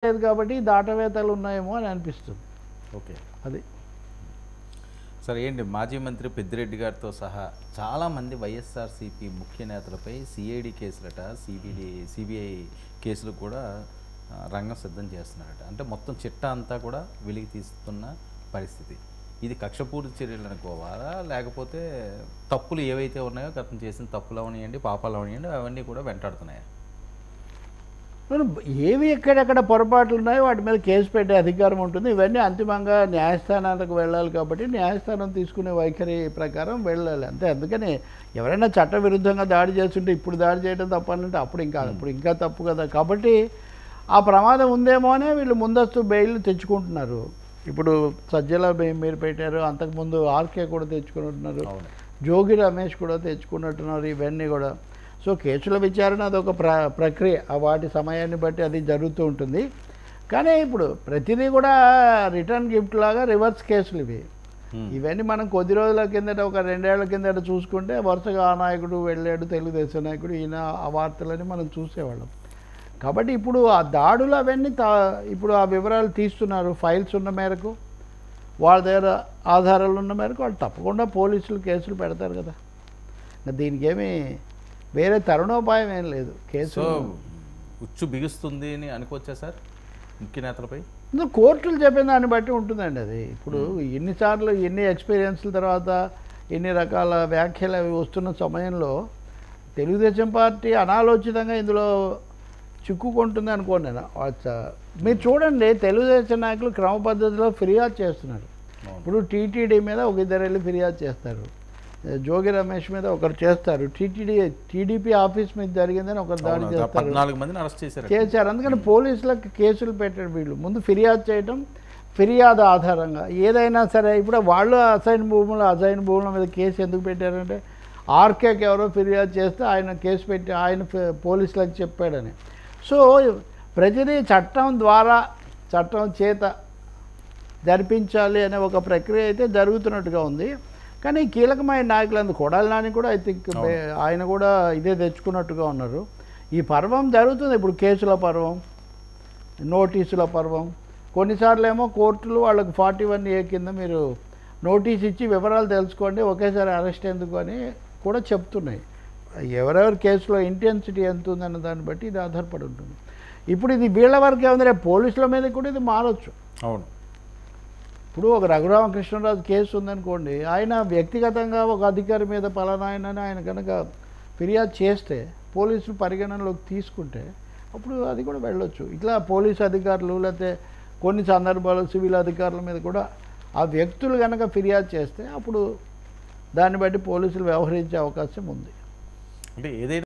లేదు కాబట్టి దాటవేతలు ఉన్నాయేమో అని అనిపిస్తుంది. ఓకే. అది. సరే ఏంటి మాజీ మంత్రి పెద్దిరెడ్డి గారితో సహా చాలామంది వైఎస్ఆర్సీపీ ముఖ్య నేతలపై సిఐడి కేసులట, సిబిఐ కేసులు కూడా రంగం సిద్ధం చేస్తున్నారట. అంటే మొత్తం చిట్టా అంతా కూడా వెలికి తీస్తున్న పరిస్థితి. ఇది కక్షపూర్తి చర్యలు అనుకోవాలా, లేకపోతే తప్పులు ఏవైతే ఉన్నాయో గతం చేసిన తప్పులు అవనియండి, పాపాలు అవనియండి, అవన్నీ కూడా వెంటాడుతున్నాయా? ఏవి ఎక్కడెక్కడ పొరపాట్లు ఉన్నాయో వాటి మీద కేసు పెట్టే అధికారం ఉంటుంది. ఇవన్నీ అంతిమంగా న్యాయస్థానాలకు వెళ్ళాలి కాబట్టి న్యాయస్థానం తీసుకునే వైఖరి ప్రకారం వెళ్ళాలి అంతే. అందుకని ఎవరైనా చట్ట విరుద్ధంగా దాడి చేస్తుంటే ఇప్పుడు దాడి చేయడం తప్పనంటే అప్పుడు ఇంకా తప్పు కదా. కాబట్టి ఆ ప్రమాదం ఉందేమో అనే వీళ్ళు ముందస్తు బెయిల్ తెచ్చుకుంటున్నారు. ఇప్పుడు సజ్జల మీరు పెట్టారు, అంతకుముందు ఆర్కే కూడా తెచ్చుకుంటున్నారు, జోగి రమేష్ కూడా తెచ్చుకున్నట్టున్నారు. ఇవన్నీ కూడా సో కేసుల విచారణ అదొక ప్రక్రియ, వాటి సమయాన్ని బట్టి అది జరుగుతూ ఉంటుంది. కానీ ఇప్పుడు ప్రతిదీ కూడా రిటర్న్ గిఫ్ట్ లాగా రివర్స్ కేసులు ఇవన్నీ మనం కొద్ది రోజుల కిందట ఒక 2 ఏళ్ల కిందట చూసుకుంటే వరుసగా ఆ నాయకుడు వెళ్ళాడు, తెలుగుదేశం నాయకుడు, ఈయన ఆ వార్తలని మనం చూసేవాళ్ళం. కాబట్టి ఇప్పుడు ఆ దాడులు అవన్నీ ఇప్పుడు ఆ వివరాలు తీస్తున్నారు. ఫైల్స్ ఉన్న మేరకు, వాళ్ళ దగ్గర ఆధారాలు ఉన్న మేరకు వాళ్ళు తప్పకుండా పోలీసులు కేసులు పెడతారు కదా. దీనికి ఏమీ వేరే తరుణోపాయం ఏం లేదు. కేసు ఉచ్చు బిగుస్తుంది అని అనుకోవచ్చా సార్ ముఖ్య నేతలపై? కోర్టులు చెప్పిన దాన్ని బట్టి ఉంటుందండి అది. ఇప్పుడు ఎన్నిసార్లు ఎన్ని ఎక్స్పీరియన్స్ల తర్వాత ఎన్ని రకాల వ్యాఖ్యలు అవి వస్తున్న సమయంలో తెలుగుదేశం పార్టీ అనాలోచితంగా ఇందులో చిక్కుకుంటుంది అనుకోండి నేను. మీరు చూడండి, తెలుగుదేశం నాయకులు క్రమ పద్ధతిలో ఫిర్యాదు చేస్తున్నారు. ఇప్పుడు టీటీడీ మీద ఒక ఇద్దరు వెళ్ళి ఫిర్యాదు చేస్తారు, జోగి రమేష్ మీద ఒకరు చేస్తారు, టీడీపీ ఆఫీస్ మీద జరిగిందని ఒకరు దాడి చేస్తారు, 14 మందిని అరెస్ట్ చేశారు. అందుకని పోలీసులకు కేసులు పెట్టారు. వీళ్ళు ముందు ఫిర్యాదు చేయటం, ఫిర్యాదు ఆధారంగా ఏదైనా సరే. ఇప్పుడు వాళ్ళు అసైన్ భూముల మీద కేసు ఎందుకు పెట్టారంటే ఆర్కేకి ఎవరో ఫిర్యాదు చేస్తే ఆయన కేసు పెట్టి ఆయన పోలీసులకు చెప్పాడని. సో ప్రతిదీ చట్టం ద్వారా, చట్టం చేత జరిపించాలి అనే ఒక ప్రక్రియ అయితే జరుగుతున్నట్టుగా ఉంది. కానీ కీలకమైన నాయకులందు కొడాలి నాని కూడా ఐ థింక్ ఆయన కూడా ఇదే తెచ్చుకున్నట్టుగా ఉన్నారు. ఈ పర్వం జరుగుతుంది ఇప్పుడు, కేసుల పర్వం, నోటీసుల పర్వం. కొన్నిసార్లు ఏమో కోర్టులు వాళ్ళకు 41A కింద మీరు నోటీస్ ఇచ్చి వివరాలు తెలుసుకోండి, ఒకేసారి అరెస్ట్ ఎందుకు అని కూడా చెప్తున్నాయి. ఎవరెవరి కేసులో ఇంటెన్సిటీ ఎంత ఉందన్న దాన్ని బట్టి ఇది ఆధారపడి ఉంటుంది. ఇప్పుడు ఇది వీళ్ళ వరకే ఉంది, రేపు పోలీసుల మీద కూడా ఇది మారచ్చు. అవును. ఇప్పుడు ఒక రఘురామకృష్ణరాజు కేసు ఉందనుకోండి, ఆయన వ్యక్తిగతంగా ఒక అధికారి మీద పలానా ఆయన కనుక ఫిర్యాదు చేస్తే పోలీసులు పరిగణనలోకి తీసుకుంటే అప్పుడు అది కూడా వెళ్ళొచ్చు. ఇట్లా పోలీసు అధికారులు లేకపోతే కొన్ని సందర్భాల్లో సివిల్ అధికారుల మీద కూడా ఆ వ్యక్తులు కనుక ఫిర్యాదు చేస్తే అప్పుడు దాన్ని బట్టి పోలీసులు వ్యవహరించే అవకాశం ఉంది. అంటే ఏదైనా